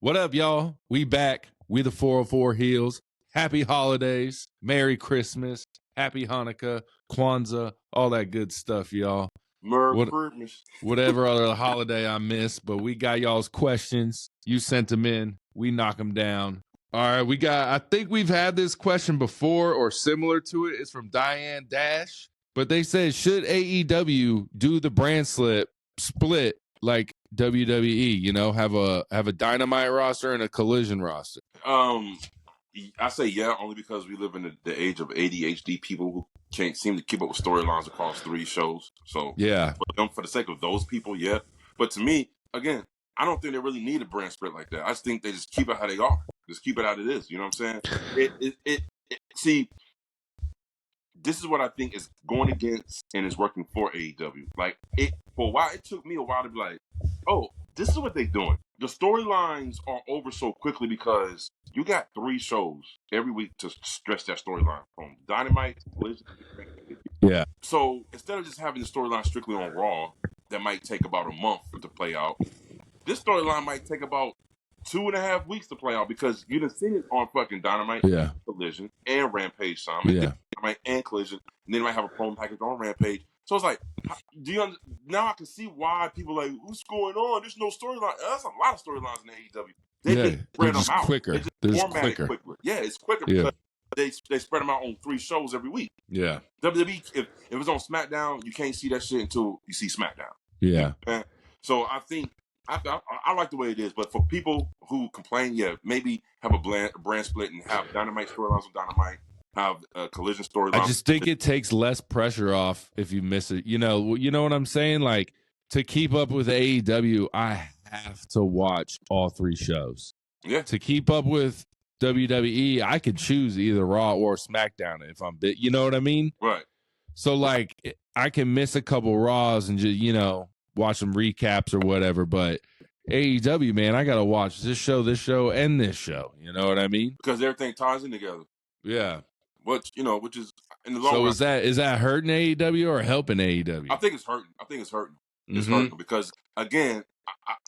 What up, y'all? We back. We the 404 Heelz. Happy holidays. Merry Christmas. Happy Hanukkah. Kwanzaa. All that good stuff, y'all. Merry Christmas. Whatever other holiday I missed, but we got y'all's questions. You sent them in. We knock them down. All right, I think we've had this question before or similar to it. It's from Diane Dash. But they said, should AEW do the brand split like WWE, have a Dynamite roster and a Collision roster? I say yeah, only because we live in the age of ADHD people who can't seem to keep up with storylines across 3 shows. So yeah, for the sake of those people, yeah. But to me, again, I don't think they really need a brand split like that. I just think they just keep it how they are. Just keep it how it is. You know what I'm saying? See, this is what I think is going against and is working for AEW. Like for a while, it took me a while to be like, oh, this is what they're doing. The storylines are over so quickly because you got 3 shows every week to stretch that storyline from Dynamite. Yeah. So instead of just having the storyline strictly on Raw, that might take about a month to play out. This storyline might take about 2.5 weeks to play out because you done seen it on fucking Dynamite, Collision, and Rampage some. Dynamite and Collision, and then they might have a promo package on Rampage. So it's like, now I can see why people are like, what's going on? There's no storyline. There's a lot of storylines in AEW. They spread them out. Quicker. They just format it quicker. Yeah, it's quicker because they spread them out on 3 shows every week. Yeah. WWE, if it's on SmackDown, you can't see that shit until you see SmackDown. Yeah. So I think I like the way it is, but for people who complain, maybe have a brand split and have Dynamite storylines on Dynamite, have a Collision storyline. I just think it takes less pressure off if you miss it. You know what I'm saying? Like, to keep up with AEW, I have to watch all 3 shows. Yeah. To keep up with WWE, I could choose either Raw or SmackDown if I'm bit. You know what I mean? Right. So, like, I can miss a couple Raws and just, watch some recaps or whatever, but AEW, man, I gotta watch this show, and this show. You know what I mean? Because everything ties in together. Yeah. Which is in the long run. So is that hurting AEW or helping AEW? I think it's hurting. It's hurting because, again,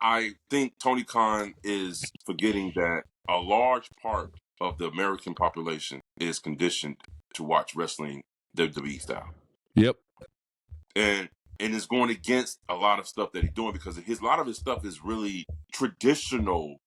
I think Tony Khan is forgetting that a large part of the American population is conditioned to watch wrestling WWE style. Yep. And it's going against a lot of stuff that he's doing because a lot of his stuff is really traditional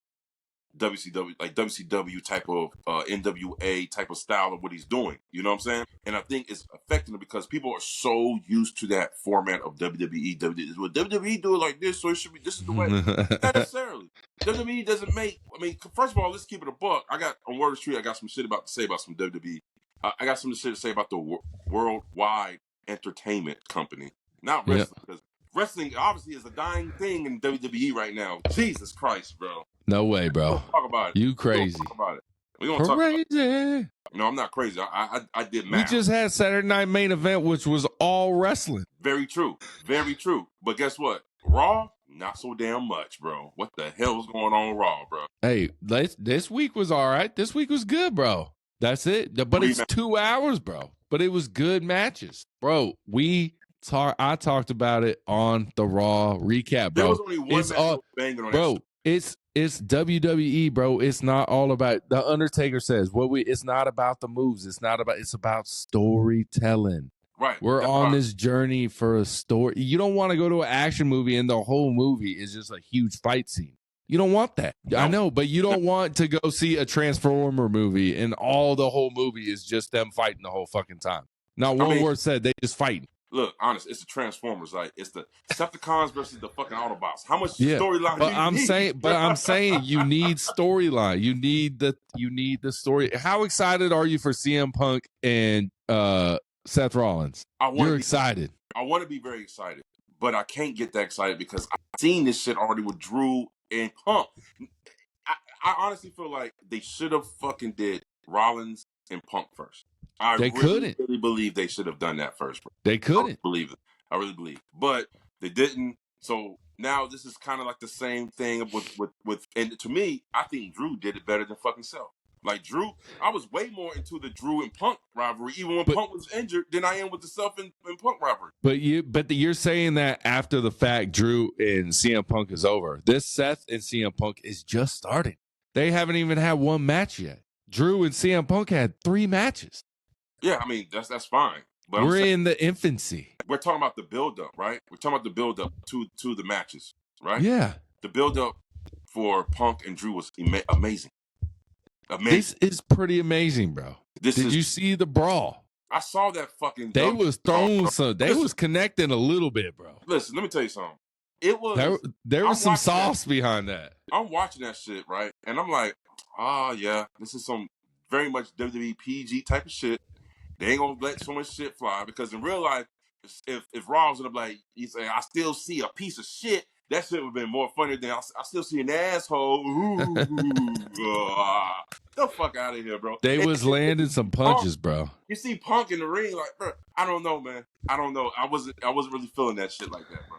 WCW, like WCW type of NWA type of style of what he's doing. You know what I'm saying? And I think it's affecting him because people are so used to that format of WWE. Well, WWE do it like this, so it should be. This is the way. Not necessarily. WWE doesn't make. I mean, first of all, let's keep it a buck. On Word Street, I got some shit to say about some WWE. I got some shit to say about the Worldwide Entertainment Company. Not wrestling, because wrestling obviously is a dying thing in WWE right now. Jesus Christ, bro. No way, bro. Don't talk about it. You crazy. Don't talk about it. We don't talk about it. No, I'm not crazy. I did math. We just had Saturday Night Main Event, which was all wrestling. Very true. Very true. But guess what? Raw, not so damn much, bro. What the hell is going on Raw, bro? Hey, this week was all right. This week was good, bro. That's it. But it's 2 hours, bro. But it was good matches. Bro, I talked about it on the Raw recap, bro. There was only one match banging on that shit. It's WWE, bro. It's not all about the Undertaker says it's not about the moves. It's about storytelling. Right. We're on this journey for a story. You don't want to go to an action movie and the whole movie is just a huge fight scene. You don't want that. No. I know, but you don't want to go see a Transformer movie and the whole movie is just them fighting the whole fucking time. Not one word said, they just fighting. Look, honest, it's the Transformers. Like, it's the Decepticons versus the fucking Autobots. How much storyline do you need? I'm saying you need storyline. You need the story. How excited are you for CM Punk and Seth Rollins? You're excited. I want to be very excited, but I can't get that excited because I've seen this shit already with Drew and Punk. I honestly feel like they should have fucking did Rollins and Punk first. I really believe they should have done that first. Bro. They couldn't. I really believe. But they didn't. So now this is kind of like the same thing with and to me, I think Drew did it better than fucking Seth. Like Drew, I was way more into the Drew and Punk rivalry, even when Punk was injured, than I am with the Seth and Punk rivalry. But you're saying that after the fact, Drew and CM Punk is over. This Seth and CM Punk is just starting. They haven't even had one match yet. Drew and CM Punk had 3 matches. Yeah, I mean that's fine. But we're in the infancy. We're talking about the build-up, right? We're talking about the build-up to the matches, right? Yeah. The build-up for Punk and Drew was amazing. This is pretty amazing, bro. Did you see the brawl? I saw that fucking. They was throwing some. They was connecting a little bit, bro. Listen, let me tell you something. It was there was some sauce behind that. I'm watching that shit, right? And I'm like, yeah, this is some very much WWE PG type of shit. They ain't gonna let so much shit fly because in real life, if Raw was like, he's saying, I still see a piece of shit. That shit would have been more funny than I still see an asshole. The fuck out of here, bro. They was landing some punches, bro. You see Punk in the ring, like, bro, I don't know, man. I don't know. I wasn't really feeling that shit like that, bro.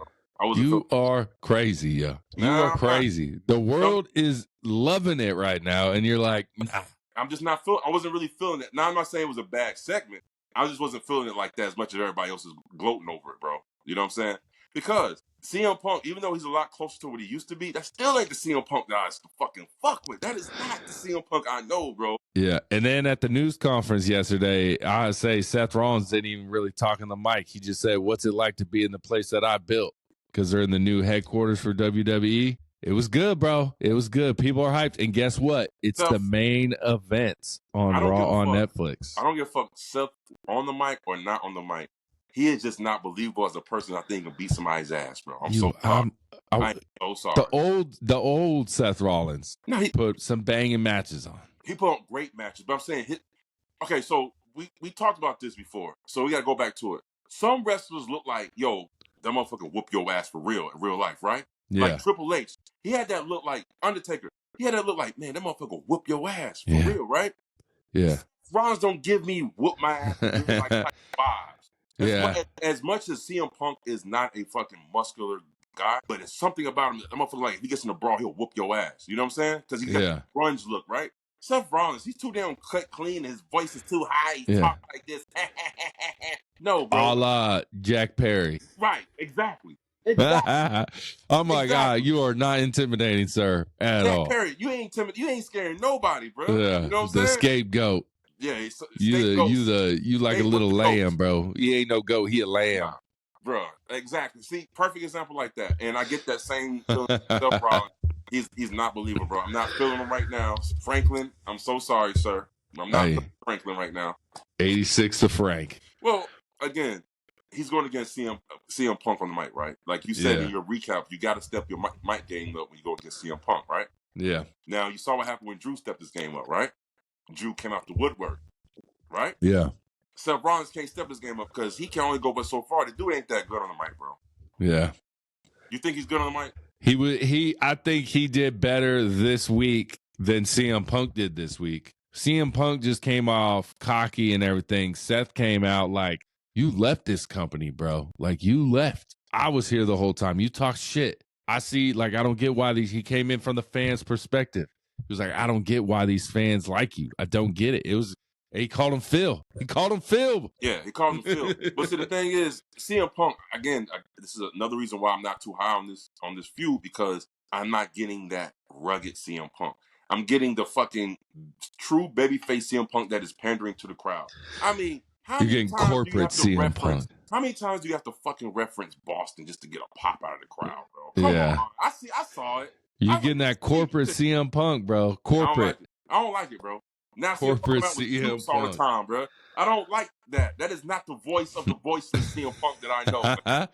You are crazy, yeah. You are crazy. The world is loving it right now, and you're like, nah. I'm just not feeling. I wasn't really feeling it. Now I'm not saying it was a bad segment. I just wasn't feeling it like that as much as everybody else is gloating over it, bro. You know what I'm saying? Because CM Punk, even though he's a lot closer to what he used to be, that still ain't the CM Punk that I used to fucking fuck with. That is not the CM Punk I know, bro. Yeah, and then at the news conference yesterday, I say Seth Rollins didn't even really talk on the mic. He just said, "What's it like to be in the place that I built?" Because they're in the new headquarters for WWE. It was good, bro. It was good. People are hyped. And guess what? It's the main events on Raw on Netflix. I don't give a fuck Seth on the mic or not on the mic. He is just not believable as a person. I think he can beat somebody's ass, bro. I'm so sorry. I'm so sorry. The old Seth Rollins put some banging matches on. He put on great matches. But I'm saying, okay, so we talked about this before. So we got to go back to it. Some wrestlers look like, yo, that motherfucker whoop your ass for real in real life, right? Yeah. Like Triple H. He had that look like Undertaker. He had that look like, man, that motherfucker whoop your ass for real, right? Yeah. Rollins don't give me whoop my ass like vibes. As much as CM Punk is not a fucking muscular guy, but it's something about him. I'm like, if he gets in the brawl, he'll whoop your ass. You know what I'm saying? Because he got the grunge look, right? Seth Rollins, he's too damn cut clean. His voice is too high. He talks like this. No, bro. A la Jack Perry. Right, exactly. Oh my God, you are not intimidating, sir, at all. Jack Perry, you ain't scaring nobody, bro. Yeah, you know what I'm the saying? Scapegoat. Yeah, you like a little lamb, bro. He ain't no goat, he a lamb. Bro, exactly. See, perfect example like that. And I get that same feeling Seth Rollins. He's not believable, bro. I'm not feeling him right now. Franklin, I'm so sorry, sir. I'm not feeling Franklin right now. 86 to Frank. Well, again, he's going against CM Punk on the mic, right? Like you said in your recap, you got to step your mic game up when you go against CM Punk, right? Yeah. Now, you saw what happened when Drew stepped his game up, right? Drew came out the woodwork, right? Yeah. Seth Rollins can't step his game up because he can only go but so far. The dude ain't that good on the mic, bro. Yeah. You think he's good on the mic? I think he did better this week than CM Punk did this week. CM Punk just came off cocky and everything. Seth came out like, you left this company, bro. Like, you left. I was here the whole time. You talk shit. I see, like, I don't get why he came in from the fans' perspective. He was like, I don't get why these fans like you. I don't get it. He called him Phil. Yeah, he called him Phil. But see, the thing is, CM Punk, again, this is another reason why I'm not too high on this feud, because I'm not getting that rugged CM Punk. I'm getting the fucking true babyface CM Punk that is pandering to the crowd. I mean, you're getting corporate CM Punk. How many times do you have to fucking reference Boston just to get a pop out of the crowd, bro? Come on. I saw it. You're getting that corporate CM Punk, bro. Corporate. I don't like it, bro. Now corporate CM Punk all the time, bro. I don't like that. That is not the voice of the voiceless CM Punk that I know.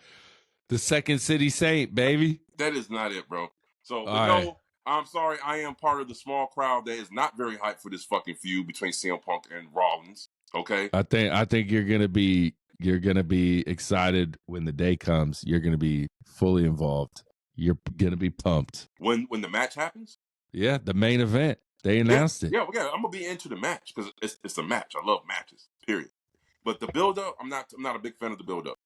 The Second City Saint, baby. That is not it, bro. So, no, I'm sorry. I am part of the small crowd that is not very hyped for this fucking feud between CM Punk and Rollins. Okay. I think you're gonna be excited when the day comes. You're gonna be fully involved. You're gonna be pumped when the match happens. Yeah, the main event. They announced it. Yeah, I'm gonna be into the match because it's a match. I love matches. Period. But the build up, I'm not a big fan of the build up.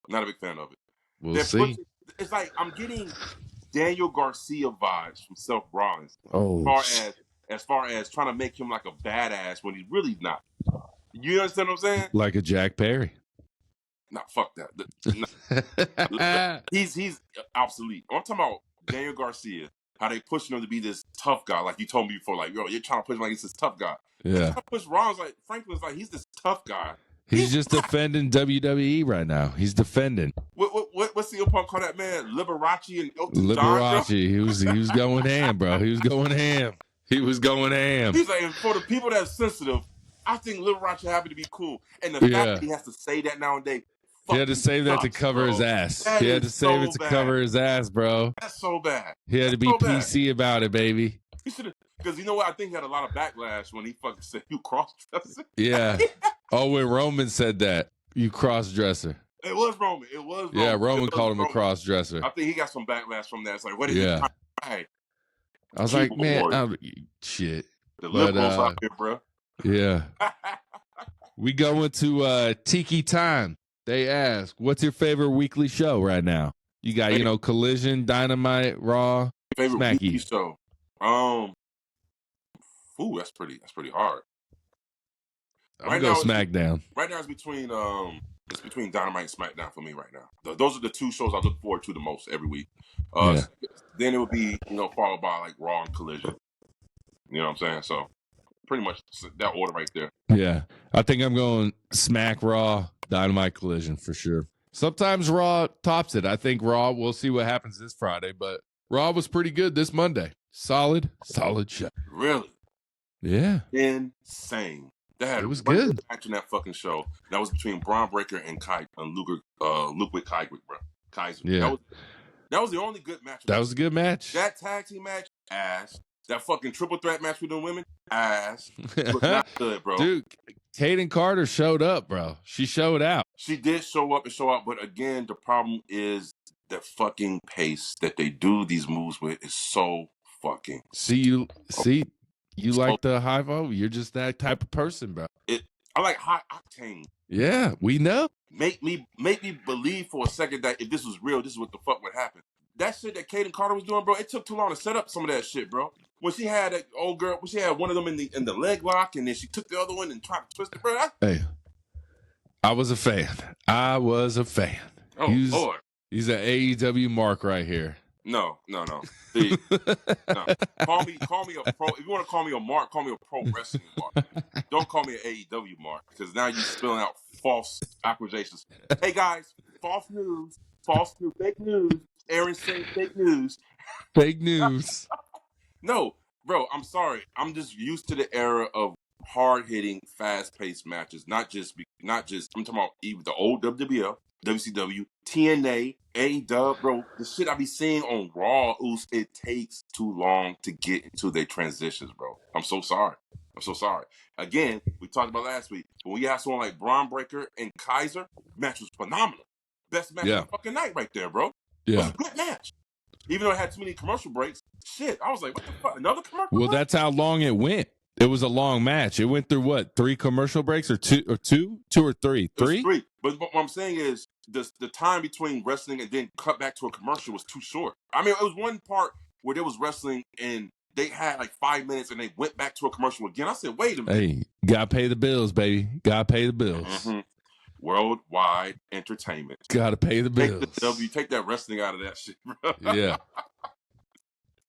I'm not a big fan of it. We'll see. It's like I'm getting Daniel Garcia vibes from Seth Rollins. Oh, as far as as far as trying to make him like a badass when he's really not. You understand what I'm saying? Like a Jack Perry. Nah, fuck that. He's obsolete. I'm talking about Daniel Garcia. How they pushing him to be this tough guy, like you told me before. Like, yo, you're trying to push him like he's this tough guy. Yeah. Trying to push Rollins like Franklin's like he's this tough guy. He's just defending WWE right now. He's defending. What's the Punk call that man? Liberace and Elton John. Liberace. He was going ham, bro. He was going ham. He was going ham. He's like, and for the people that's sensitive, I think Liberace happy to be cool. And the fact that he has to say that nowadays. He had to save that to cover his ass. He had to save it to cover his ass, bro. That's so bad. He had to be PC about it, baby. He should have, because you know what? I think he had a lot of backlash when he fucking said you cross-dresser. Yeah. Oh, when Roman said that, you cross-dresser. It was Roman. It was Roman. Yeah, Roman called him a cross-dresser. I think he got some backlash from that. It's like, what did he do? I was like, man, shit. The liberals out here, bro. Yeah. We go into Tiki Time. They ask, what's your favorite weekly show right now? You got, Collision, Dynamite, Raw, favorite Smacky. Weekly show. That's pretty hard. I'm going SmackDown. Right now it's between Dynamite and SmackDown for me right now. Those are the two shows I look forward to the most every week. Then it would be, followed by like Raw and Collision. You know what I'm saying? So pretty much that order right there. Yeah. I think I'm going Smack, Raw, Dynamite, Collision for sure. Sometimes Raw tops it. I think Raw, we'll see what happens this Friday, but Raw was pretty good this Monday. Solid show. Really? Yeah. Insane. It was good. Match in that fucking show. That was between Braun Breaker and Ludwig Kaiser, bro. Kaiser. Yeah. That was the only good match. That was a good match. That tag team match, ass. That fucking triple threat match with the women, ass. It was not good, bro. Dude, Kaden Carter showed up, bro. She showed out. She did show up and show out, but again, the problem is the fucking pace that they do these moves with is so fucking. You like the high vote? You're just that type of person, bro. I like high octane. Yeah, we know. Make me believe for a second that if this was real, this is what the fuck would happen. That shit that Kaden Carter was doing, bro, it took too long to set up some of that shit, bro. When she had that old girl, when she had one of them in the leg lock, and then she took the other one and tried to twist it, bro. Hey, I was a fan. Oh, Lord. He's an AEW mark right here. No. See, no. Call me a pro. If you want to call me a mark, call me a pro wrestling mark. Don't call me an AEW mark, because now you're spilling out false accusations. Hey, guys, false news, fake news. Aaron saying fake news. Fake news. No, bro, I'm sorry. I'm just used to the era of hard-hitting, fast-paced matches. Not just. I'm talking about even the old WWL, WCW, TNA, AEW, bro. The shit I be seeing on Raw, it takes too long to get into their transitions, bro. I'm so sorry. Again, we talked about last week. When we have someone like Braun Breaker and Kaiser, match was phenomenal. Best match of the fucking night right there, bro. Yeah. It was a good match. Even though it had too many commercial breaks, shit, I was like, what the fuck? Another commercial break? Well, that's how long it went. It was a long match. It went through what? 3 commercial breaks or two or three? Three? But what I'm saying is the time between wrestling and then cut back to a commercial was too short. I mean, it was one part where there was wrestling and they had like 5 minutes and they went back to a commercial again. I said, wait a minute. Hey, gotta pay the bills, baby. Gotta pay the bills. Mm-hmm. Worldwide entertainment. Gotta pay the bills. Take that wrestling out of that shit, bro. Yeah.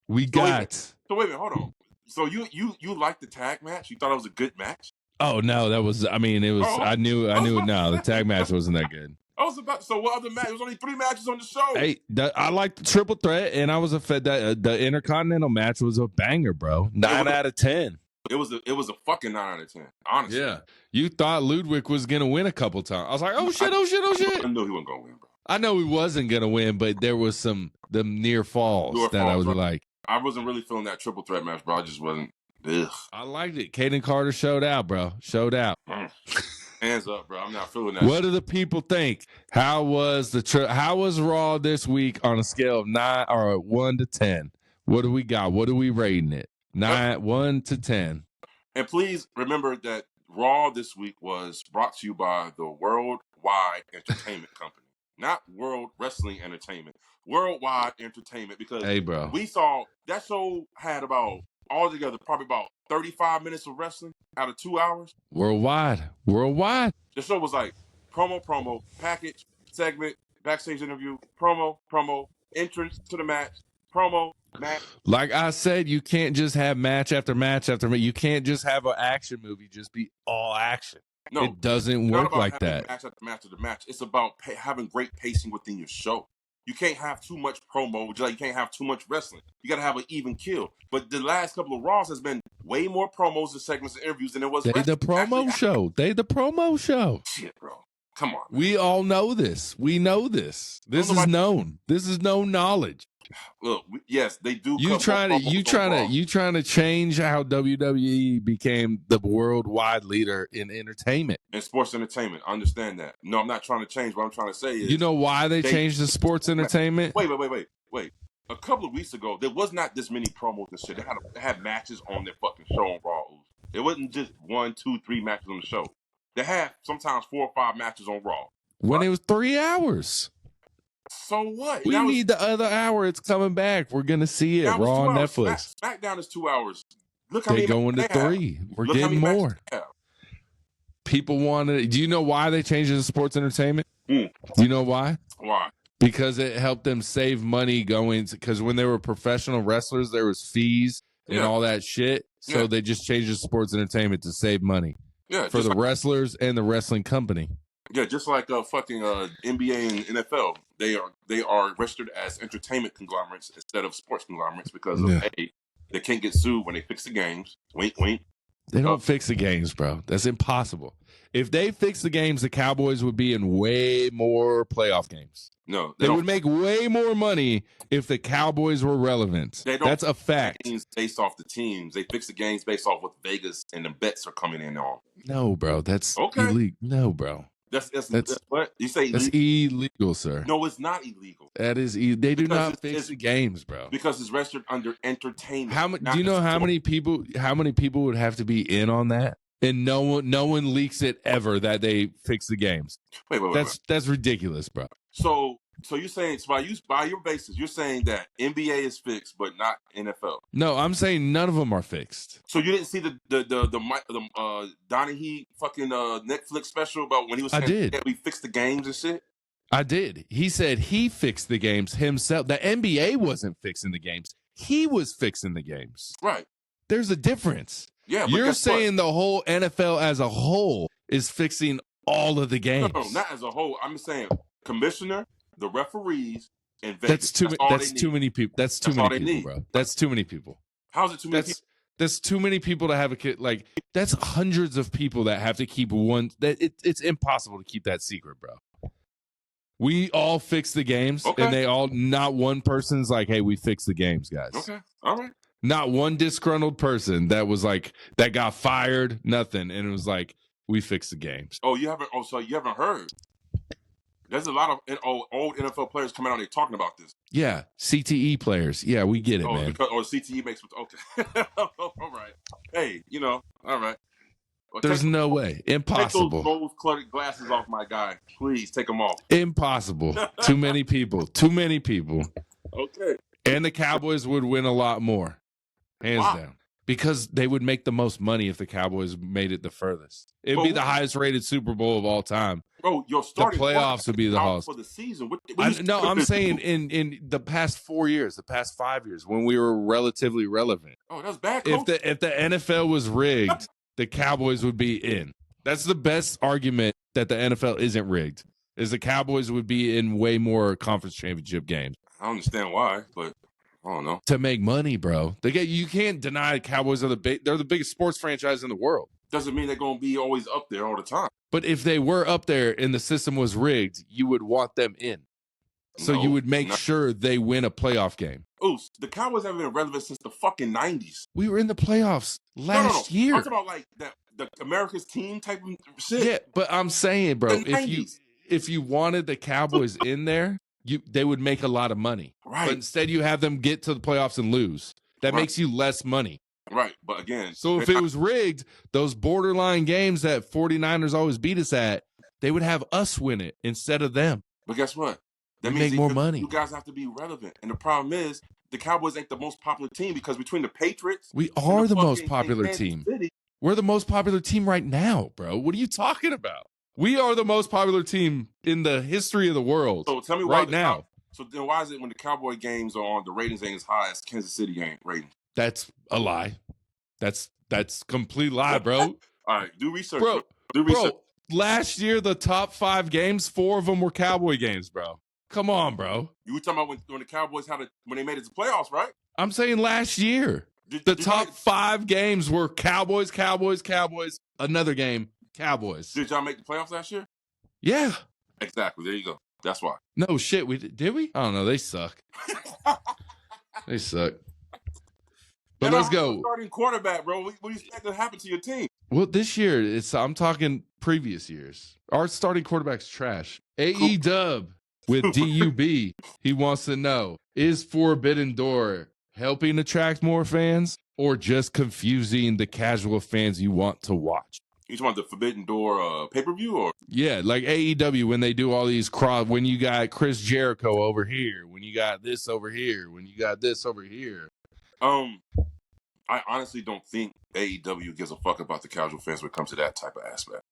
So wait a minute, hold on. So you liked the tag match? You thought it was a good match? Oh no, that was. I mean, it was. I knew it. No, the tag match wasn't that good. So what other match? There was only 3 matches on the show. Hey, I liked the triple threat, and I was the Intercontinental match was a banger, bro. 9 out of 10. It was a fucking 9 out of 10. Honestly. Yeah. You thought Ludwig was gonna win a couple times. I was like, oh shit. I knew he wasn't gonna win, bro. I know he wasn't gonna win, but there was the near falls that I was like. I wasn't really feeling that triple threat match, bro. I just wasn't. Ugh. I liked it. Kaden Carter showed out, bro. Showed out. Hands up, bro. I'm not feeling that. What do the people think? How was Raw this week on a scale of 1 to 10? What do we got? What are we rating it? 1 to 10. And please remember that Raw this week was brought to you by the Worldwide Entertainment Company, not World Wrestling Entertainment. Worldwide Entertainment, because hey, bro, we saw that show had about altogether probably about 35 minutes of wrestling out of 2 hours. Worldwide. The show was like promo, package, segment, backstage interview, promo, entrance to the match, promo, match. Like I said, you can't just have match after match after match. You can't just have an action movie just be all action. No, it doesn't it's not work about like having that. match after match after match. It's about having great pacing within your show. You can't have too much promo, just like you can't have too much wrestling. You got to have an even kill. But the last couple of Raws has been way more promos and segments and interviews than it was wrestling. The promo show. Shit, bro. Come on. Man. We all know this. We know this. This is known. This is known knowledge. Look, yes, they do. You trying to change how WWE became the worldwide leader in entertainment and sports entertainment. I understand that. No, I'm not trying to change. What I'm trying to say is, you know why they changed the sports entertainment? Wait. A couple of weeks ago, there was not this many promos and shit. They had matches on their fucking show on Raw. It wasn't just 1, 2, 3 matches on the show. They had sometimes 4 or 5 matches on Raw. When it was 3 hours. So what? We need the other hour. It's coming back. We're gonna see it. Raw on Netflix. SmackDown is 2 hours. Look how they go into 3. We're getting more. People wanted. Do you know why they changed it to sports entertainment? Do you know why? Why? Because it helped them save money because when they were professional wrestlers, there was fees and all that shit. So they just changed it to sports entertainment to save money. Yeah, for the wrestlers and the wrestling company. Yeah, just like fucking NBA and NFL, they are registered as entertainment conglomerates instead of sports conglomerates because of they can't get sued when they fix the games. Wink, wink. They don't fix the games, bro. That's impossible. If they fix the games, the Cowboys would be in way more playoff games. No, they would make way more money if the Cowboys were relevant. That's a fact. Games based off the teams, they fix the games based off what Vegas and the bets are coming in on. No, bro, that's illegal. No, bro. That's what you say. That's illegal, sir. No, it's not illegal. That is they do not fix the games, bro. Because it's registered under entertainment. Do you know how many people would have to be in on that? And no one leaks it ever that they fix the games. Wait. That's ridiculous, bro. So you're saying by your basis, you're saying that NBA is fixed, but not NFL. No, I'm saying none of them are fixed. So you didn't see the Donahue fucking Netflix special about when he was saying that we fixed the games and shit? I did. He said he fixed the games himself. The NBA wasn't fixing the games. He was fixing the games. Right. There's a difference. Yeah, you're saying the whole NFL as a whole is fixing all of the games. No, not as a whole. I'm saying commissioner, the referees, and Vegas. That's too many people. That's too many people, bro. That's too many people. How's it too many people? That's too many people to have a kid. Like, that's hundreds of people that have to keep one. It's impossible to keep that secret, bro. We all fix the games, and they all, not one person's like, hey, we fixed the games, guys. Okay. All right. Not one disgruntled person that was like, that got fired, nothing. And it was like, we fixed the games. So you haven't heard. There's a lot of old NFL players coming out and talking about this. Yeah. CTE players. Yeah, we get it, man. Or CTE makes, okay. All right. Hey, all right. Well, there's no way. Impossible. Take those rose-colored glasses off, my guy. Please take them off. Impossible. Too many people. Okay. And the Cowboys would win a lot more. Hands down. Because they would make the most money if the Cowboys made it the furthest. It'd be the highest rated Super Bowl of all time. Bro, your starting the playoffs would be the host for the season. I'm saying in the past 4 years, the past 5 years, when we were relatively relevant. Oh, that's bad. If the NFL was rigged, the Cowboys would be in. That's the best argument that the NFL isn't rigged. Is the Cowboys would be in way more conference championship games. I understand why, but I don't know. To make money, bro. You can't deny the Cowboys are they're the biggest sports franchise in the world. Doesn't mean they're going to be always up there all the time. But if they were up there and the system was rigged, you would want them in. So you would make sure they win a playoff game. Ooh, the Cowboys haven't been relevant since the fucking 90s. We were in the playoffs last year. I'm talking about like the America's team type of shit. Yeah, but I'm saying, bro, if you wanted the Cowboys in there, they would make a lot of money. Right. But instead you have them get to the playoffs and lose. That makes you less money. Right. But again. So if it was rigged, those borderline games that 49ers always beat us at, they would have us win it instead of them. But guess what? That means make more money. You guys have to be relevant. And the problem is the Cowboys ain't the most popular team because between the Patriots, we and are the most fucking popular Kansas team. City, We're the most popular team right now, bro. What are you talking about? We are the most popular team in the history of the world. So tell me why right now. So then why is it when the Cowboy games are on, the ratings ain't as high as Kansas City game ratings? That's a lie. That's complete lie, bro. All right, do research, bro. Do research. Bro, last year the top 5 games, 4 of them were Cowboy games, bro. Come on, bro. You were talking about when the Cowboys when they made it to playoffs, right? I'm saying last year. The top 5 games were Cowboys, another game, Cowboys. Did y'all make the playoffs last year? Yeah. Exactly. There you go. That's why. No shit. Did we? I don't know. They suck. They suck. But let's go. Starting quarterback, bro. What do you expect to happen to your team? Well, this year, I'm talking previous years. Our starting quarterback's trash. AE Dub with DUB. He wants to know, is Forbidden Door helping attract more fans or just confusing the casual fans you want to watch? You talking about the Forbidden Door pay-per-view? Or yeah, like AEW when they do all these when you got Chris Jericho over here, when you got this over here, when you got this over here. I honestly don't think AEW gives a fuck about the casual fans when it comes to that type of aspect,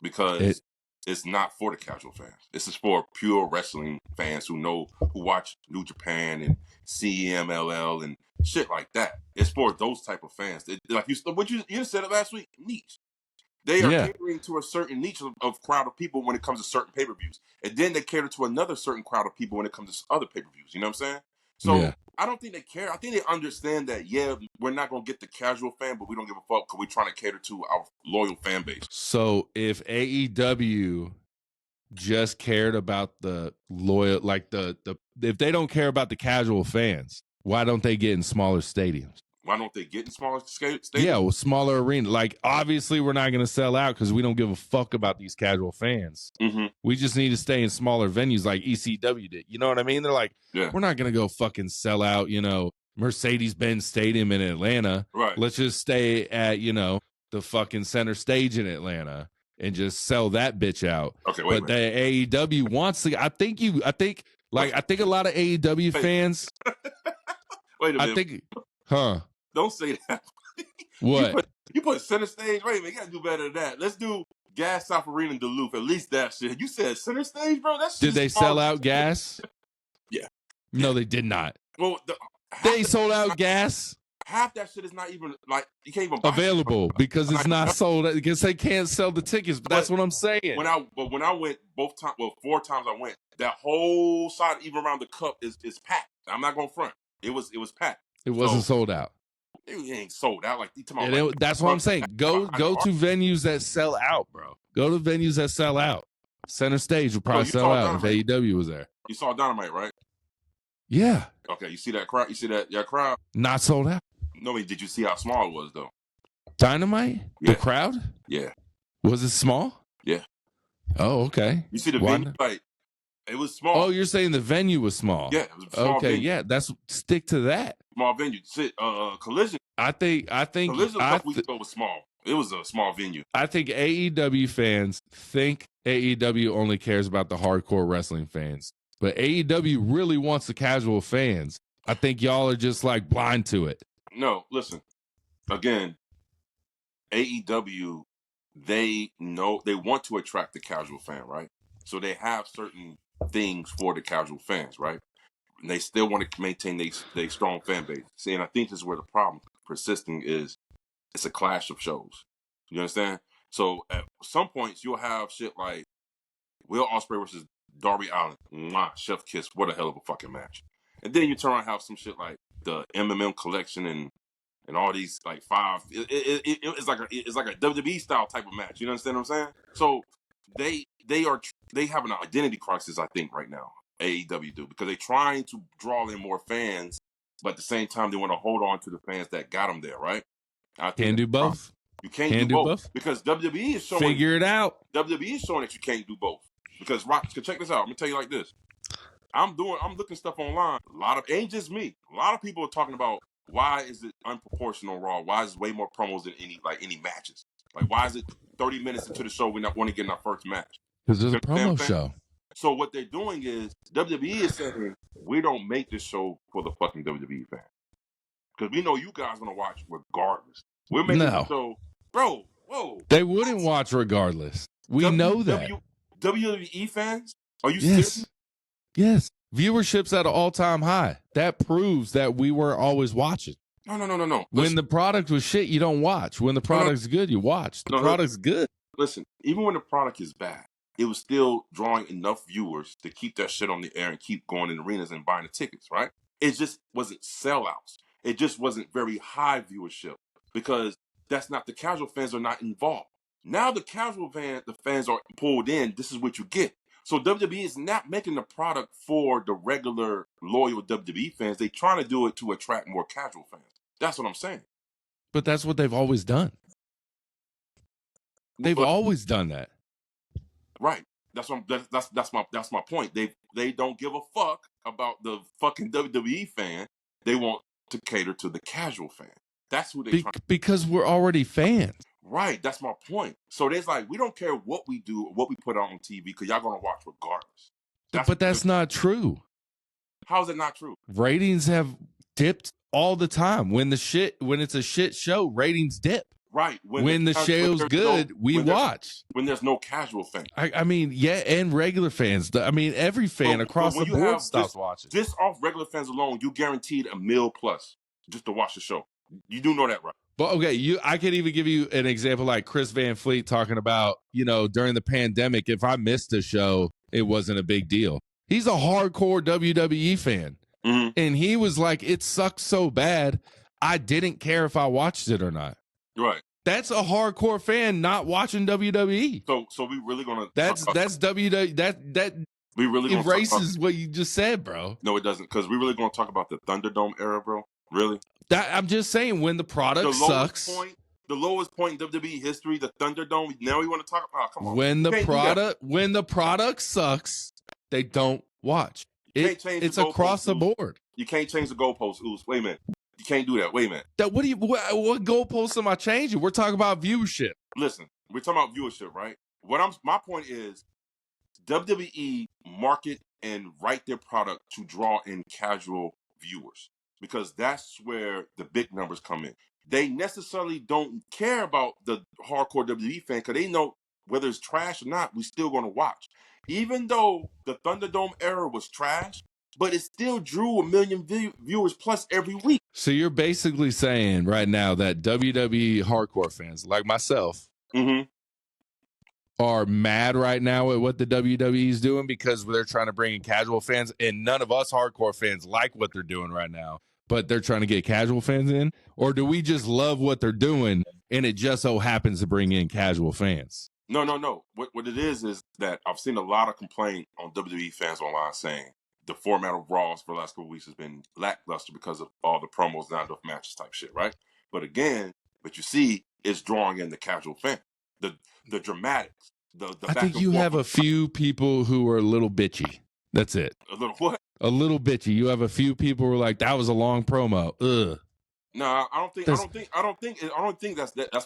because it's not for the casual fans. This is for pure wrestling fans who watch New Japan and CMLL and shit like that. It's for those type of fans. You said it last week, niche. They are catering to a certain niche of crowd of people when it comes to certain pay-per-views. And then they cater to another certain crowd of people when it comes to other pay-per-views. You know what I'm saying? So I don't think they care. I think they understand that, we're not going to get the casual fan, but we don't give a fuck because we're trying to cater to our loyal fan base. So if AEW just cared about the loyal, like if they don't care about the casual fans, why don't they get in smaller stadiums? Why don't they get in smaller stadiums? Yeah, well, smaller arena. Like, obviously, we're not going to sell out because we don't give a fuck about these casual fans. Mm-hmm. We just need to stay in smaller venues like ECW did. You know what I mean? They're like, we're not going to go fucking sell out, Mercedes-Benz Stadium in Atlanta. Right. Let's just stay at, the fucking center stage in Atlanta and just sell that bitch out. Okay, wait. But the AEW wants to. I think a lot of AEW fans. Wait a minute. Don't say that. What? You put center stage? Wait a minute, you gotta do better than that. Let's do Gas South Arena in Duluth. At least that shit. You said center stage, bro? That shit. Did they sell out gas? Yeah. No, they did not. Well, they sold out gas. Half that shit is not even, like, you can't even buy available because it's not sold, because they can't sell the tickets. But that's what I'm saying. When I went 4 times I went, that whole side, even around the cup, is packed. I'm not going front. It was packed. It wasn't sold out. It ain't sold out. Like, that's what I'm saying. Go to venues that sell out, bro. Go to venues that sell out. Center stage will probably sell out if AEW was there. You saw Dynamite, right? Yeah. Okay, you see that crowd? You see that crowd? Not sold out. No, I mean, did you see how small it was, though? Dynamite? Yeah. The crowd? Yeah. Was it small? Yeah. Oh, okay. You see the venue? Like, it was small. Oh, you're saying the venue was small? Yeah, it was a small venue. Yeah, stick to that. Small venue. Collision. I think Collision a couple weeks ago was small. It was a small venue. I think AEW fans think AEW only cares about the hardcore wrestling fans, but AEW really wants the casual fans. I think y'all are just like blind to it. No, listen. Again, AEW, they want to attract the casual fan, right? So they have certain things for the casual fans, right? And they still want to maintain their strong fan base. See, and I think this is where the problem persisting is. It's a clash of shows. You understand? So at some points you'll have shit like Will Ospreay versus Darby Allin. Mwah, chef kiss. What a hell of a fucking match. And then you turn around and have some shit like the MMM collection and all these like 5. It's like a WWE style type of match. You understand what I'm saying? So they have an identity crisis, I think, right now. AEW do, because they're trying to draw in more fans, but at the same time they want to hold on to the fans that got them there, right? I think can do both. You can't do both because WWE is showing. Figure it out. WWE is showing that you can't do both. Because check this out. I'm gonna tell you like this. I'm looking stuff online. Ain't just me. A lot of people are talking about why is it unproportional Raw? Why is it way more promos than any matches? Like, why is it 30 minutes into the show we're not want to get in our first match? Because there's a promo show. So what they're doing is WWE is saying we don't make this show for the fucking WWE fan because we know you guys gonna watch regardless. We're making the No, show, bro. Whoa, they wouldn't watch regardless. We know that. WWE fans, are you Yes. serious? Yes. Viewership's at an all-time high. That proves that we were always watching. No. When the product was shit, you don't watch. When the product's good, you watch. The product's good. Listen, even when the product is bad, it was still drawing enough viewers to keep that shit on the air and keep going in arenas and buying the tickets, right? It just wasn't sellouts. It just wasn't very high viewership because that's not, the casual fans are not involved. Now the fans are pulled in. This is what you get. So WWE is not making the product for the regular loyal WWE fans. They're trying to do it to attract more casual fans. That's what I'm saying. But that's what they've always done. They've always done that. Right. That's my point. They don't give a fuck about the fucking WWE fan. They want to cater to the casual fan. That's who they because we're already fans. Right. That's my point. So there's like, we don't care what we do, what we put on TV, because y'all gonna watch regardless. But that's not true. How is it not true? Ratings have dipped all the time. When it's a shit show, ratings dip. Right. When the show's good, we watch. When there's no casual fan. I mean, yeah, and regular fans. I mean, every fan across the board stops watching. Just off regular fans alone, you guaranteed a meal plus just to watch the show. You do know that, right? But okay, I could even give you an example like Chris Van Fleet talking about, during the pandemic, if I missed a show, it wasn't a big deal. He's a hardcore WWE fan. Mm-hmm. And he was like, it sucked so bad, I didn't care if I watched it or not. Right. That's a hardcore fan not watching WWE. So we really gonna that's WWE that we really erases what you just said, bro. No, it doesn't, because we really gonna talk about the Thunderdome era, bro. Really? I'm just saying, when the product sucks. The lowest point in WWE history, the Thunderdome. Now we want to talk about. Come on. When the product sucks, they don't watch. It's across the board. You can't change the goalposts. Ooh, wait a minute. You can't do that. Wait a minute. What goalposts am I changing? We're talking about viewership. Listen, we're talking about viewership, right? My point is, WWE market and write their product to draw in casual viewers, because that's where the big numbers come in. They necessarily don't care about the hardcore WWE fan, because they know whether it's trash or not, we still going to watch. Even though the Thunderdome era was trash, but it still drew 1 million viewers plus every week. So you're basically saying right now that WWE hardcore fans like myself are mad right now at what the WWE is doing because they're trying to bring in casual fans, and none of us hardcore fans like what they're doing right now, but they're trying to get casual fans in? Or do we just love what they're doing and it just so happens to bring in casual fans? No. What it is that I've seen a lot of complaint on WWE fans online saying the format of Raws for the last couple of weeks has been lackluster because of all the promos, not enough matches type shit, right? But again, what you see is drawing in the casual fan, the dramatics, the I think you have a few people who are a little bitchy. That's it. A little what? A little bitchy. You have a few people who are like, that was a long promo. Ugh. No, I don't think that's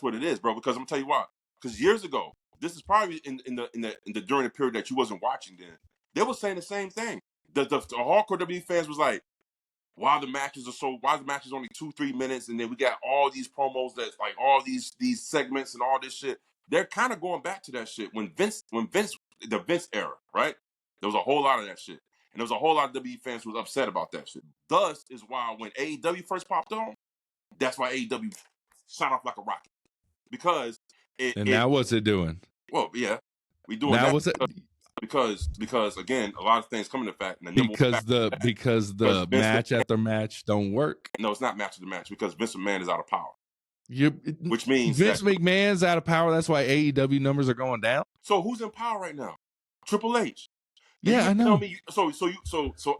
what it is, bro. Because I'm gonna tell you why. Because years ago, this is probably in the during the period that you wasn't watching then, they were saying the same thing. The hardcore WWE fans was like, why the matches only 2-3 minutes, and then we got all these promos that's like all these segments and all this shit. They're kind of going back to that shit when Vince the Vince era, right? There was a whole lot of that shit, and there was a whole lot of WWE fans who was upset about that shit. Thus is why when AEW first popped on, that's why AEW shot off like a rocket, because now what's it doing? Well, yeah, we doing now that. What's it? Because again, a lot of things come into fact. Because the match after match don't work. No, it's not match after match, because Vince McMahon is out of power. Which means Vince McMahon's out of power. That's why AEW numbers are going down. So who's in power right now? Triple H. Yeah, I know. So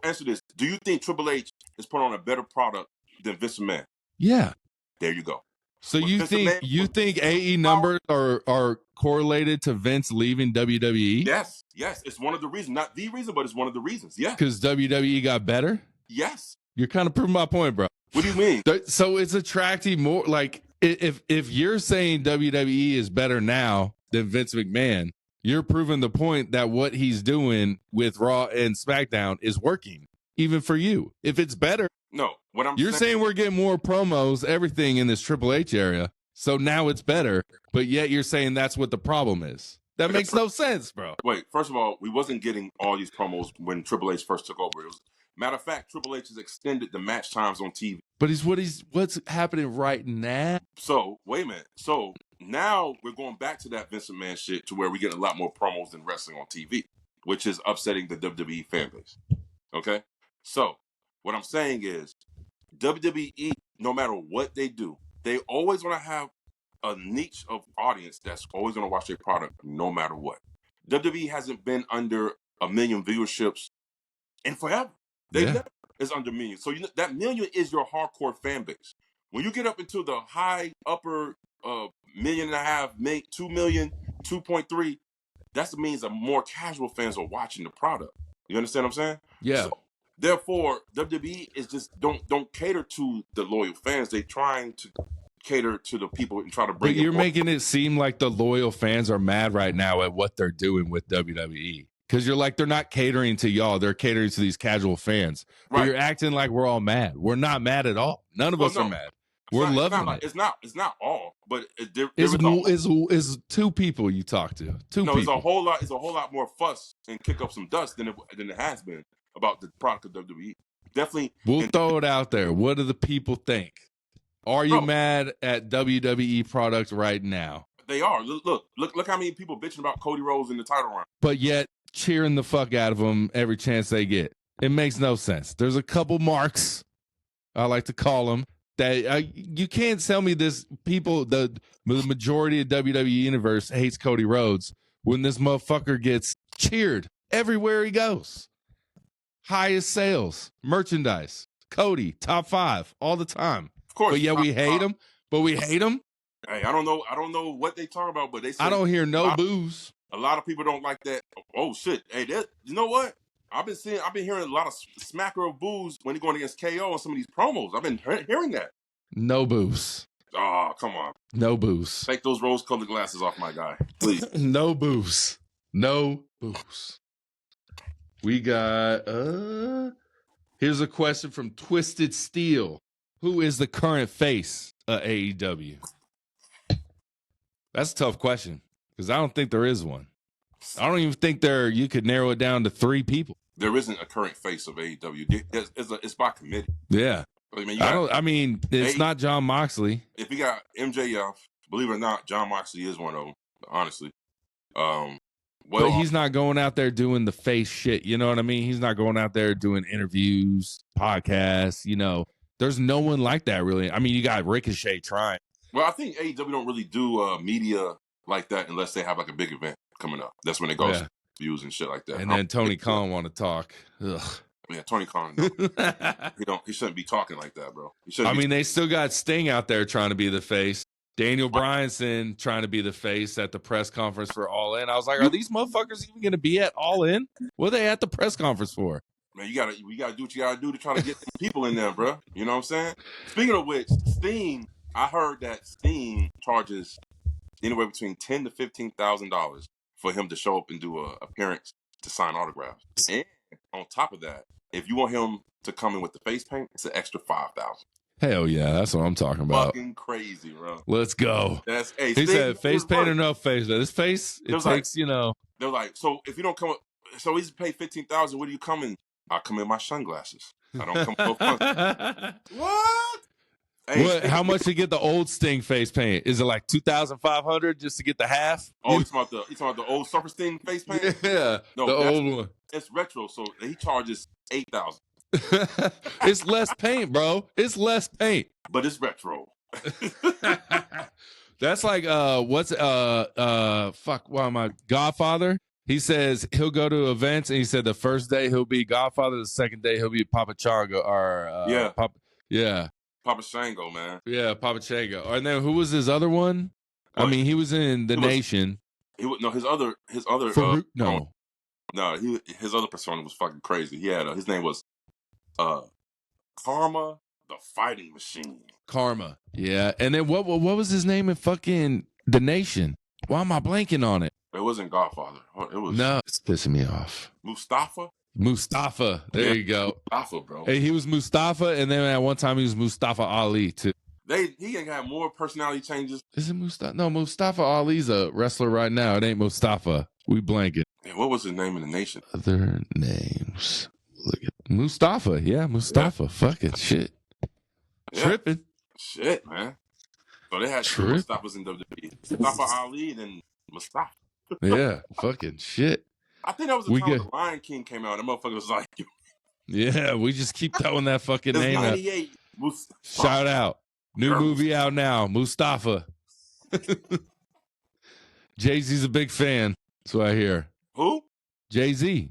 answer this. Do you think Triple H is putting on a better product than Vince McMahon? Yeah. There you go. So you think AE numbers are correlated to Vince leaving WWE? Yes. It's one of the reasons. Not the reason, but it's one of the reasons. Yeah. Because WWE got better? Yes. You're kind of proving my point, bro. What do you mean? So it's attracting more, like, if you're saying WWE is better now than Vince McMahon, You're proving the point that what he's doing with Raw and SmackDown is working, even for you. If it's better, No, what I'm you're saying we're getting more promos, everything in this Triple H area. So now it's better, but yet you're saying that's what the problem is. That makes no sense, bro. Wait, first of all, we wasn't getting all these promos when Triple H first took over. It was, matter of fact, Triple H has extended the match times on TV. But what's happening right now? So, wait a minute. So now we're going back to that Vince McMahon shit to where we get a lot more promos than wrestling on TV, which is upsetting the WWE fan base. Okay? So, what I'm saying is WWE, no matter what they do, they always want to have a niche of audience that's always going to watch their product no matter what. WWE hasn't been under 1 million viewerships in forever. They never is under million. So that million is your hardcore fan base. When you get up into the high upper 1.5 million, 2 million, 2.3, that means that more casual fans are watching the product. You understand what I'm saying? Yeah. So, therefore, WWE is just don't cater to the loyal fans. They're trying to cater to the people and try to bring. But you're making it seem like the loyal fans are mad right now at what they're doing with WWE. Because you're like, they're not catering to y'all. They're catering to these casual fans. But you're acting like we're all mad. We're not mad at all. None of us are mad. We're loving it. It's not all, but it's two people you talk to. People. It's a whole lot more fuss and kick up some dust than it has been about the product of WWE. Definitely. We'll throw it out there. What do the people think? Are you mad at WWE product right now? They are. Look how many people bitching about Cody Rhodes in the title run. But yet cheering the fuck out of them every chance they get. It makes no sense. There's a couple marks, I like to call them, that you can't tell me this people, the majority of WWE universe hates Cody Rhodes when this motherfucker gets cheered everywhere he goes. Highest sales, merchandise, Cody, top 5 all the time. Of course. But yeah, we hate him. But we hate him. Hey, I don't know what they talk about, but they say I don't hear no boos. A lot of people don't like that. Oh shit. Hey, you know what? I've been hearing a lot of smacker of boos when he's going against KO on some of these promos. I've been hearing that. No boos. Oh, come on. No boos. Take those rose-colored glasses off, my guy. Please. No boos. No boos. We got here's a question from Twisted Steel. Who is the current face of AEW? That's a tough question because I don't think there is one. I don't even think you could narrow it down to 3 people. There isn't a current face of AEW. It's by committee. Yeah. It's not John Moxley. If you got MJF, believe it or not, John Moxley is one of them, honestly. But he's not going out there doing the face shit. You know what I mean? He's not going out there doing interviews, podcasts, There's no one like that, really. I mean, you got Ricochet trying. Well, I think AEW don't really do media like that unless they have like a big event coming up. That's when it goes views and shit like that. And then Tony Khan want to talk. Ugh. Yeah, Tony Khan. He shouldn't be talking like that, bro. They still got Sting out there trying to be the face. Daniel Bryanson trying to be the face at the press conference for All In. I was like, are these motherfuckers even going to be at All In? What are they at the press conference for? Man, you gotta do what you gotta do to try to get people in there, bro. You know what I'm saying? Speaking of which, Sting, I heard that Sting charges anywhere between $10,000 to $15,000 for him to show up and do an appearance to sign autographs. And on top of that, if you want him to come in with the face paint, it's an extra $5,000. Hell yeah, that's what I'm talking about. Fucking crazy, bro. Let's go. He said face paint or no face. This face, it takes, They're like, so if you don't come, so he's paid $15,000. What are you coming? I come in my sunglasses. I don't come with no What? Hey, how much to get the old Sting face paint? Is it like $2,500 just to get the half? Oh, you talking about the old Surfer Sting face paint? Yeah, no, the old one. It's retro, so he charges $8,000. It's less paint, bro. It's less paint, but it's retro. That's like Godfather. He says he'll go to events, and he said the first day he'll be Godfather, the second day he'll be Papa Chango, or Papa Shango, man. Yeah, Papa Chango. And then who was his other one? Well, he was in The Nation. His other his other persona was fucking crazy. He had his name was Karma, the Fighting Machine. Karma, yeah. And then what was his name in fucking The Nation? Why am I blanking on it? It wasn't Godfather. It was No, it's pissing me off. Mustafa. Mustafa. There you go. Mustafa, bro. Hey, he was Mustafa, and then at one time he was Mustafa Ali too. He ain't got more personality changes. Is it Mustafa? No, Mustafa Ali's a wrestler right now. It ain't Mustafa. We blanket. Yeah, what was his name in the nation? Other names. Look at Mustafa. Yeah, Mustafa. Fucking shit. Yeah. Tripping. Shit, man. So they had two Mustafas in WWE. Mustafa Ali and then Mustafa. Yeah, fucking shit. I think that was the time when the Lion King came out. That motherfucker was like, yeah, we just keep throwing that fucking name out. 98. Shout out. New movie out now. Mustafa. Jay-Z's a big fan. That's what I hear. Who? Jay-Z.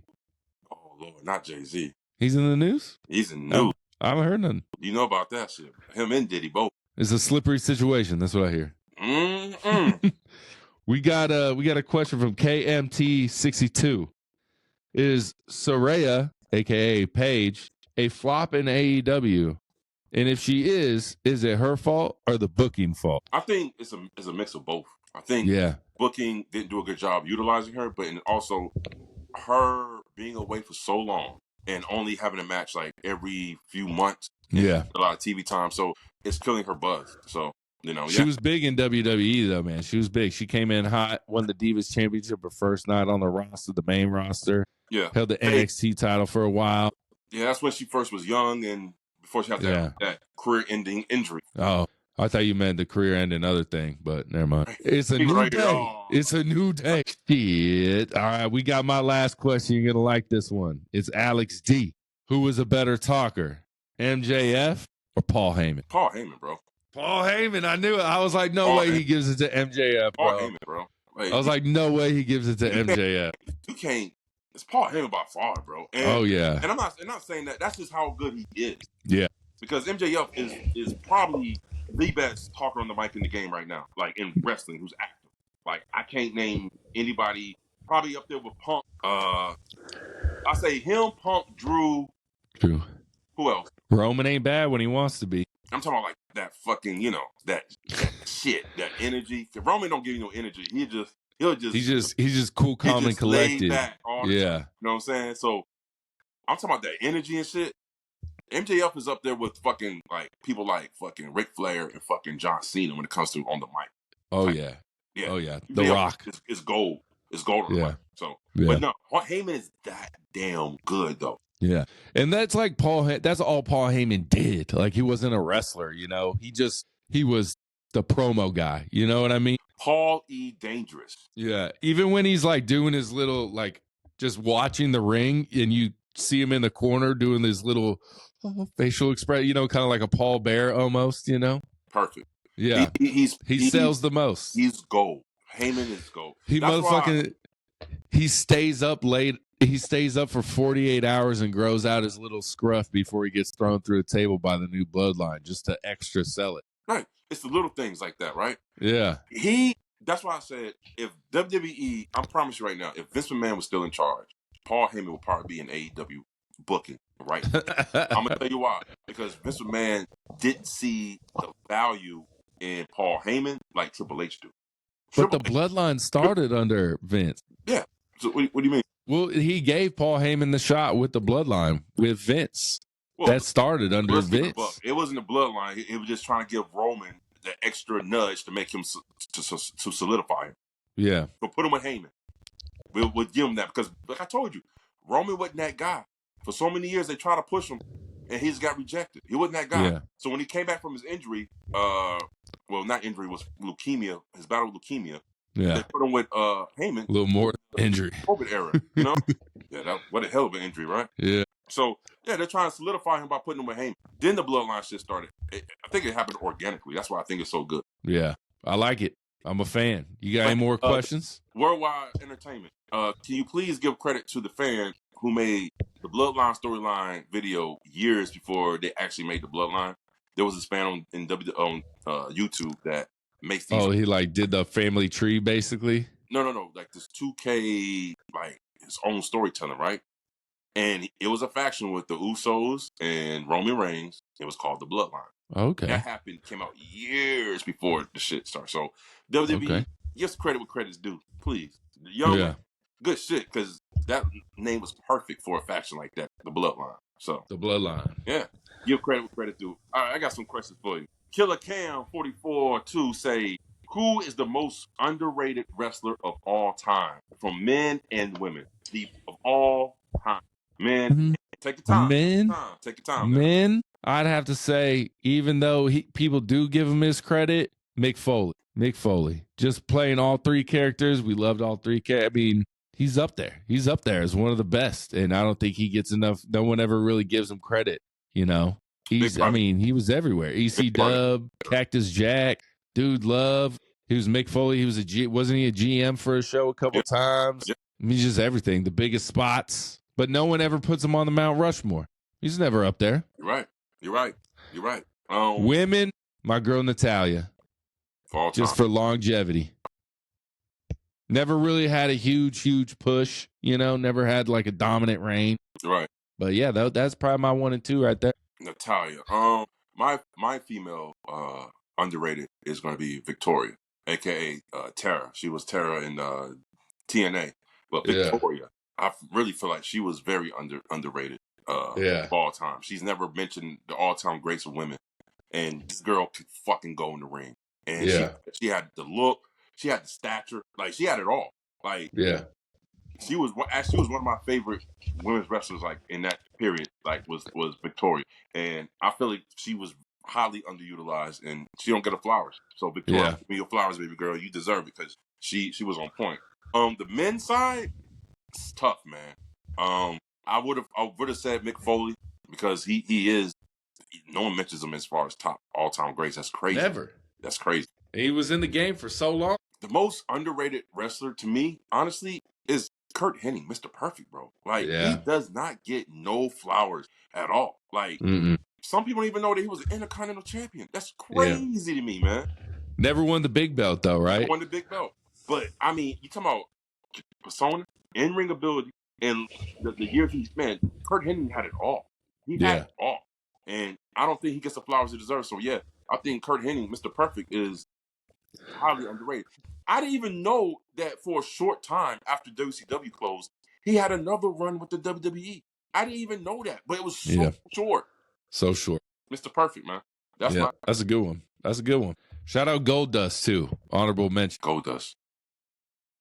Oh, Lord, not Jay-Z. He's in the news? He's in the news. I haven't heard nothing. You know about that shit. Him and Diddy both. It's a slippery situation. That's what I hear. We got a question from KMT62. Is Saraya, a.k.a. Paige, a flop in AEW? And if she is it her fault or the booking fault? I think it's a mix of both. I think booking didn't do a good job utilizing her, but also her being away for so long and only having a match like every few months. Yeah. A lot of TV time. So it's killing her buzz. So, you know. She was big in WWE, though, man. She was big. She came in hot, won the Divas Championship her first night on the roster, the main roster. Yeah. Held the NXT title for a while. Yeah, that's when she first was young and before she had that career-ending injury. Oh, I thought you meant the career-ending other thing, but never mind. It's a new day. It's a new day. Shit. All right, we got my last question. You're going to like this one. It's Alex D. Who was a better talker, MJF or Paul Heyman? Paul Heyman, bro. Paul Heyman. I knew it. I was like, no way he gives it to MJF, bro. Paul Heyman, bro. I was like, no way he gives it to MJF. You can't. It's Paul Heyman by far, bro. And, and I'm not saying that. That's just how good he is. Yeah. Because MJF is probably the best talker on the mic in the game right now, like in wrestling, who's active. Like, I can't name anybody probably up there with Punk. I say him, Punk, Drew. True. Who else? Roman ain't bad when he wants to be. I'm talking about like that fucking, that shit, that energy. If Roman don't give you no energy, he's just cool, calm, and collected. Back all the time, you know what I'm saying? So I'm talking about that energy and shit. MJF is up there with fucking like people like fucking Ric Flair and fucking John Cena when it comes to on the mic. Oh like, yeah. Oh yeah. MJF The Rock. It's gold. It's gold on the mic. So, but no, Heyman is that damn good though. Yeah, and that's like that's all Paul Heyman did. Like, he wasn't a wrestler, you know. He was the promo guy. You know what I mean? Paul E. Dangerous. Yeah, even when he's like doing his little like just watching the ring, and you see him in the corner doing this little facial expression, you know, kind of like a Paul Bear almost, you know. Perfect. Yeah, he sells the most. He's gold. Heyman is gold. He stays up late. He stays up for 48 hours and grows out his little scruff before he gets thrown through a table by the new bloodline just to extra sell it. Right. It's the little things like that, right? Yeah. That's why I said, if WWE, I promise you right now, if Vince McMahon was still in charge, Paul Heyman would probably be in AEW booking, right? I'm going to tell you why. Because Vince McMahon didn't see the value in Paul Heyman like Triple H do. But the bloodline started under Vince. Yeah. So what do you mean? Well, he gave Paul Heyman the shot with the bloodline with Vince. Well, that started under Vince. It wasn't the bloodline. It was just trying to give Roman the extra nudge to make him to solidify him. Yeah. So put him with Heyman. We'll give him that because, like I told you, Roman wasn't that guy. For so many years, they tried to push him, and he just got rejected. He wasn't that guy. Yeah. So when he came back from his injury, not injury, was leukemia, his battle with leukemia. Yeah. They put him with Heyman. A little more injury. COVID era, you know? What a hell of an injury, right? Yeah. So, they're trying to solidify him by putting him with Heyman. Then the bloodline shit started. I think it happened organically. That's why I think it's so good. Yeah. I like it. I'm a fan. You got any more questions? Worldwide Entertainment. Can you please give credit to the fan who made the Bloodline storyline video years before they actually made the Bloodline? There was this fan on YouTube that makes these. Oh, he like did the family tree basically? No. Like this 2K, like his own storytelling, right? And it was a faction with the Usos and Roman Reigns. It was called the Bloodline. Okay. That came out years before the shit started. So WWE, give credit where credit's due. Please Young, Yeah. good shit, because that name was perfect for a faction like that, the Bloodline. So, The bloodline. yeah, give credit where credit due. All right, I got some questions for you. Killer Cam 44-2 say, who is the most underrated wrestler of all time, from men and women? Of all time. Men, take your time. Men, Take your time, guys. men. I'd have to say, even though people do give him his credit, Mick Foley. Mick Foley, just playing all three characters. We loved all three. I mean, he's up there. He's up there as one of the best, and I don't think he gets enough. No one ever really gives him credit. You know, I mean, he was everywhere. EC Dub, Cactus Jack, Dude Love. He was Mick Foley. He was wasn't he a GM for a show a couple times? Yep. I mean, just everything. The biggest spots, but no one ever puts him on the Mount Rushmore. He's never up there. You're right. Women, my girl Natalia. Just for longevity. Never really had a huge push, never had like a dominant reign. Right. But yeah, that's probably my 1 and 2 right there. Natalia. My female underrated is going to be Victoria, aka Tara. She was Tara in TNA. But Victoria, I really feel like she was very underrated of all time. She's never mentioned the all-time greats of women. And this girl could fucking go in the ring. And she had the look, she had the stature, like she had it all. Like she was one of my favorite women's wrestlers, like in that period, like was Victoria. And I feel like she was highly underutilized, and she don't get her flowers. So Victoria, give me your flowers, baby girl. You deserve it, because she was on point. The men's side, it's tough, man. I would have said Mick Foley, because he is. No one mentions him as far as top all-time greats. That's crazy. Never. That's crazy. He was in the game for so long. The most underrated wrestler to me, honestly, is Kurt Hennig, Mr. Perfect, bro. Like, he does not get no flowers at all. Like, some people don't even know that he was an Intercontinental Champion. That's crazy to me, man. Never won the big belt, though, right? Never won the big belt. But, I mean, you talking about persona, in-ring ability, and the years he spent, Kurt Hennig had it all. He had it all. And I don't think he gets the flowers he deserves. So, yeah, I think Kurt Hennig, Mr. Perfect, is highly underrated. I didn't even know that for a short time after WCW closed, he had another run with the WWE. I didn't even know that, but it was so short. So short. Mr. Perfect, man. That's a good one. That's a good one. Shout out Goldust, too. Honorable mention. Goldust.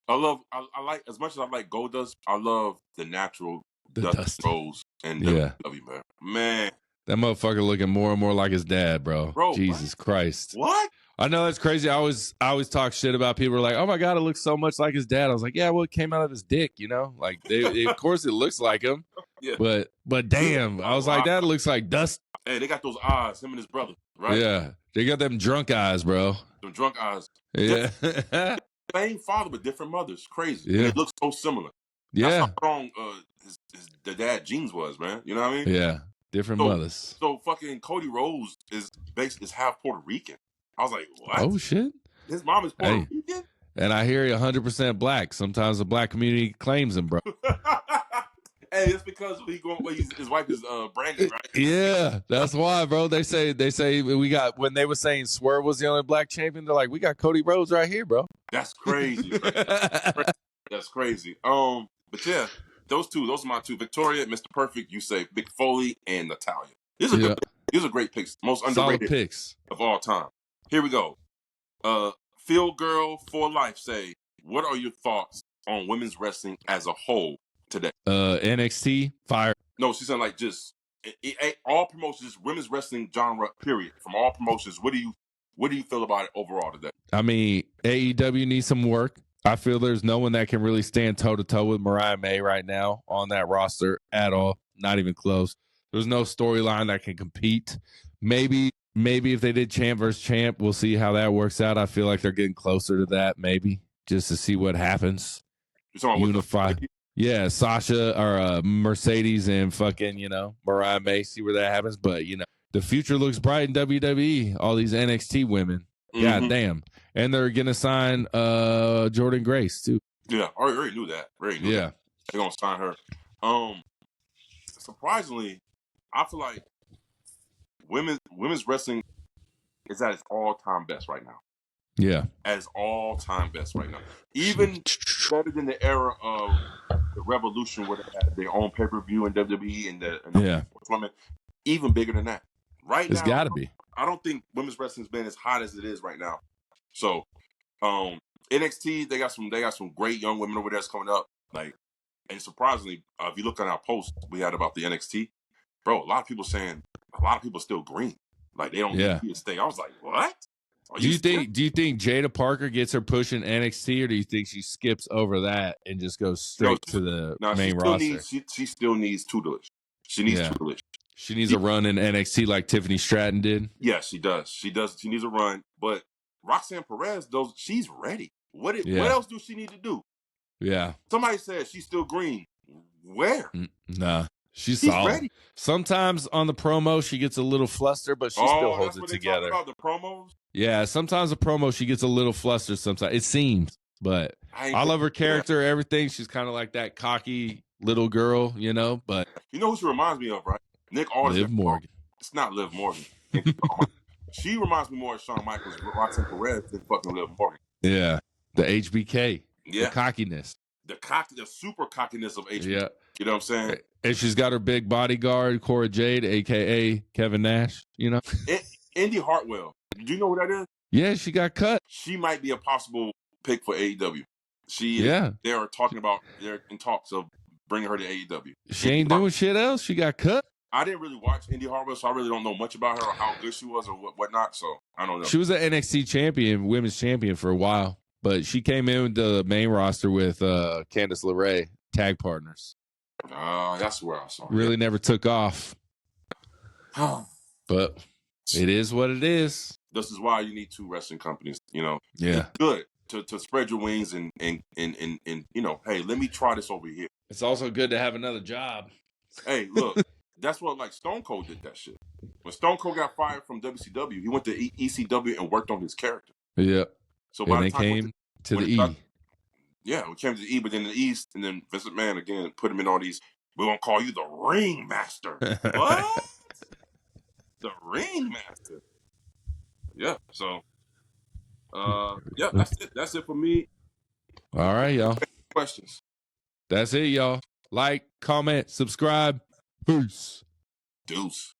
I like, as much as I like Goldust, I love the natural Dusty Rhodes and WWE, man. Man. That motherfucker looking more and more like his dad, bro. Jesus Christ. What? I know that's crazy. I always talk shit about people who are like, oh my God, it looks so much like his dad. I was like, yeah, well, it came out of his dick, Like, of course it looks like him. Yeah. But damn, I was like, that looks like Dust. Hey, they got those eyes, him and his brother, right? Yeah. They got them drunk eyes, bro. Them drunk eyes. Yeah. Same father, but different mothers. Crazy. Yeah. And it looks so similar. Yeah. That's how strong the dad genes was, man. You know what I mean? Yeah. Different mothers. So fucking Cody Rhodes is half Puerto Rican. I was like, what? Oh, shit. His mom is Puerto Rican? And I hear he 100% black. Sometimes the black community claims him, bro. Hey, it's because his wife is Brandon, right? Yeah, that's why, bro. They say when they were saying Swerve was the only black champion, they're like, we got Cody Rhodes right here, bro. That's crazy. That's crazy. But yeah, those are my two. Victoria, Mr. Perfect. You say Mick Foley and Natalia. These are great picks. Most underrated picks of all time. Here we go. Field Girl for Life say, what are your thoughts on women's wrestling as a whole today? NXT, fire. No, she's saying like just all promotions, women's wrestling genre, period. From all promotions, what do you feel about it overall today? I mean, AEW needs some work. I feel there's no one that can really stand toe-to-toe with Mariah May right now on that roster at all. Not even close. There's no storyline that can compete. Maybe if they did champ versus champ, we'll see how that works out. I feel like they're getting closer to that, maybe, just to see what happens. Unify. Yeah, Sasha or Mercedes and fucking, Mariah May, see where that happens. But, the future looks bright in WWE. All these NXT women. Mm-hmm. God damn. And they're going to sign Jordan Grace, too. Yeah, I already knew that. They're going to sign her. Surprisingly, I feel like women's wrestling is at its all-time best right now. Yeah. as all-time best right now. Even better than the era of the Revolution, where they had their own pay-per-view in WWE and the women. Even bigger than that. Right It's now, got to be. I don't think women's wrestling's been as hot as it is right now. So, NXT, they got some great young women over there that's coming up. Like, and surprisingly, if you look at our post we had about the NXT, bro, a lot of people still green. Like, they don't need to stay. I was like, what? Do you think Jada Parker gets her push in NXT, or do you think she skips over that and just goes straight to the main roster? She still needs tutelage. She needs tutelage. She needs a run in NXT like Tiffany Stratton did. Yes, she does. She needs a run. But Roxanne Perez, she's ready. What else do she need to do? Yeah. Somebody said she's still green. Where? Nah. She's solid. Ready. Sometimes on the promo she gets a little flustered, but she still holds it together. About the promos? Yeah, sometimes the promo she gets a little flustered sometimes. It seems, but I love her character, everything. She's kind of like that cocky little girl, you know, but you know who she reminds me of, right? Nick Aldis. Liv Morgan. It's not Liv Morgan. She reminds me more of Shawn Michaels, Roxanne Perez than fucking Liv Morgan. Yeah. The HBK. Yeah. The cockiness. The super cockiness of HBK. Yeah. You know what I'm saying? And she's got her big bodyguard, Cora Jade, a.k.a. Kevin Nash, you know? Indy Hartwell. Do you know who that is? Yeah, she got cut. She might be a possible pick for AEW. They are they're in talks of bringing her to AEW. She ain't doing shit else. She got cut. I didn't really watch Indy Hartwell, so I really don't know much about her or how good she was or whatnot. So I don't know. She was an NXT champion, women's champion for a while, but she came in with the main roster with Candice LeRae, tag partners. That's where I saw her. Really never took off. But it is what it is. This is why you need two wrestling companies, you know. Yeah. It's good to spread your wings and you know, hey, let me try this over here. It's also good to have another job. Hey, look, that's what like Stone Cold did that shit. When Stone Cold got fired from WCW, he went to ECW and worked on his character. Yeah. So by and the time came to the E. Yeah, we came to the E, but then the East, and then Vince McMahon again put him in all these. We're gonna call you the Ring Master. What? The Ring Master. Yeah. So, yeah, that's it. That's it for me. All right, y'all. Questions. That's it, y'all. Like, comment, subscribe. Peace. Deuce.